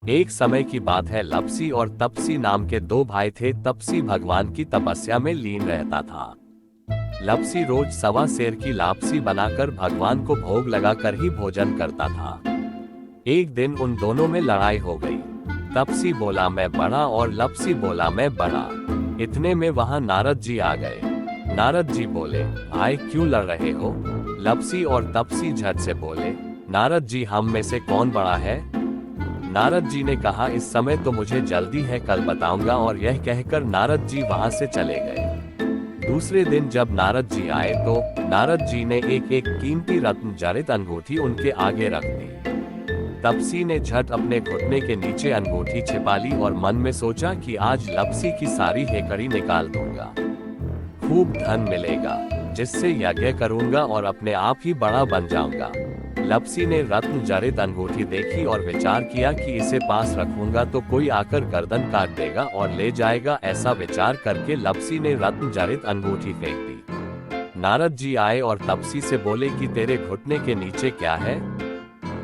एक समय की बात है। लपसी और तपसी नाम के दो भाई थे। तपसी भगवान की तपस्या में लीन रहता था। लपसी रोज सवा सेर की लापसी बनाकर भगवान को भोग लगाकर ही भोजन करता था। एक दिन उन दोनों में लड़ाई हो गई। तपसी बोला मैं बड़ा और लपसी बोला मैं बड़ा। इतने में वहां नारद जी आ गए। नारद जी बोले, भाई क्यों लड़ रहे हो? लपसी और तपसी झट से बोले, नारद जी हम में से कौन बड़ा है? नारद जी ने कहा, इस समय तो मुझे जल्दी है, कल बताऊंगा। और यह कहकर नारद जी वहां से चले गए। दूसरे दिन जब नारद जी आए तो नारद जी ने एक एक कीमती रत्न जड़ित अंगूठी उनके आगे रख दी। तपसी ने झट अपने घुटने के नीचे अंगूठी छिपा ली और मन में सोचा कि आज लपसी की सारी हेकड़ी निकाल दूंगा, खूब धन मिलेगा, जिससे यज्ञ करूंगा और अपने आप ही बड़ा बन जाऊंगा। लपसी ने रत्न जड़ित अंगूठी देखी और विचार किया कि इसे पास रखूंगा तो कोई आकर गर्दन काट देगा और ले जाएगा। ऐसा विचार करके लपसी ने रत्न जड़ित अंगूठी फेंक दी। नारद जी आए और तपसी से बोले कि तेरे घुटने के नीचे क्या है?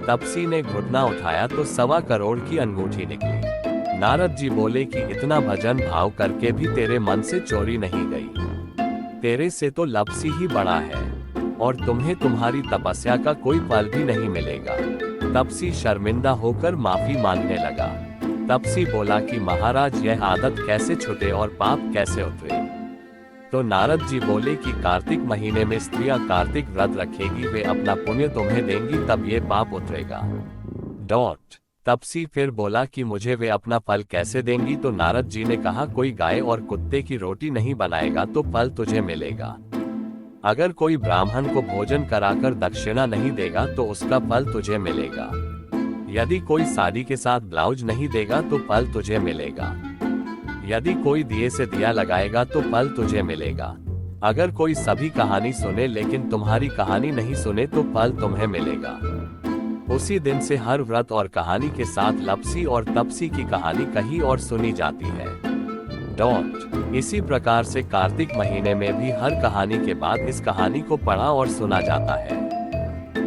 तपसी ने घुटना उठाया तो 1.25 करोड़ की अंगूठी निकली। नारद जी बोले कि इतना भजन भाव करके भी तेरे मन से चोरी नहीं गई। तेरे से तो लपसी ही बड़ा है और तुम्हें तुम्हारी तपस्या का कोई फल भी नहीं मिलेगा। तपसी शर्मिंदा होकर माफी मांगने लगा। तपसी बोला कि महाराज यह आदत कैसे छूटे और पाप कैसे उतरे? तो नारद जी बोले कि कार्तिक महीने में स्त्रियां कार्तिक व्रत रखेगी, वे अपना पुण्य तुम्हें देंगी, तब ये पाप उतरेगा। तपसी फिर बोला कि मुझे वे अपना फल कैसे देंगी? तो नारद जी ने कहा, कोई गाय और कुत्ते की रोटी नहीं बनाएगा तो फल तुझे मिलेगा। अगर कोई ब्राह्मण को भोजन कराकर दक्षिणा नहीं देगा तो उसका फल तुझे मिलेगा। यदि कोई साड़ी के साथ ब्लाउज नहीं देगा तो फल तुझे मिलेगा। यदि कोई दिए से दिया लगाएगा तो फल तुझे मिलेगा। अगर कोई सभी कहानी सुने लेकिन तुम्हारी कहानी नहीं सुने तो फल तुम्हें मिलेगा। उसी दिन से हर व्रत और कहानी के साथ लपसी और तपसी की कहानी कही और सुनी जाती है। इसी प्रकार से कार्तिक महीने में भी हर कहानी के बाद इस कहानी को पढ़ा और सुना जाता है।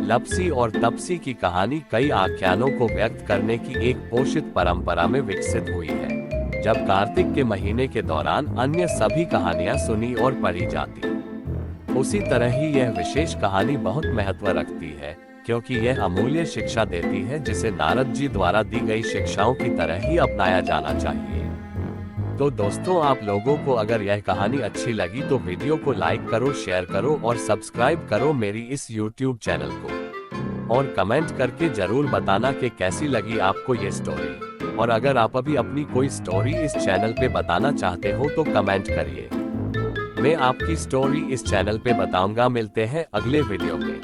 लपसी और तपसी की कहानी कई आख्यानों को व्यक्त करने की एक पोषित परंपरा में विकसित हुई है। जब कार्तिक के महीने के दौरान अन्य सभी कहानियां सुनी और पढ़ी जाती। उसी तरह ही यह विशेष कहानी बहुत महत्व रखती है, क्योंकि यह अमूल्य शिक्षा देती है जिसे नारद जी द्वारा दी गई शिक्षाओं की तरह ही अपनाया जाना चाहिए। तो दोस्तों, आप लोगों को अगर यह कहानी अच्छी लगी तो वीडियो को लाइक करो, शेयर करो और सब्सक्राइब करो मेरी इस YouTube चैनल को। और कमेंट करके जरूर बताना कि कैसी लगी आपको ये स्टोरी। और अगर आप अभी अपनी कोई स्टोरी इस चैनल पे बताना चाहते हो तो कमेंट करिए। मैं आपकी स्टोरी इस चैनल पे बताऊंगा। मिलते हैं अगले वीडियो में।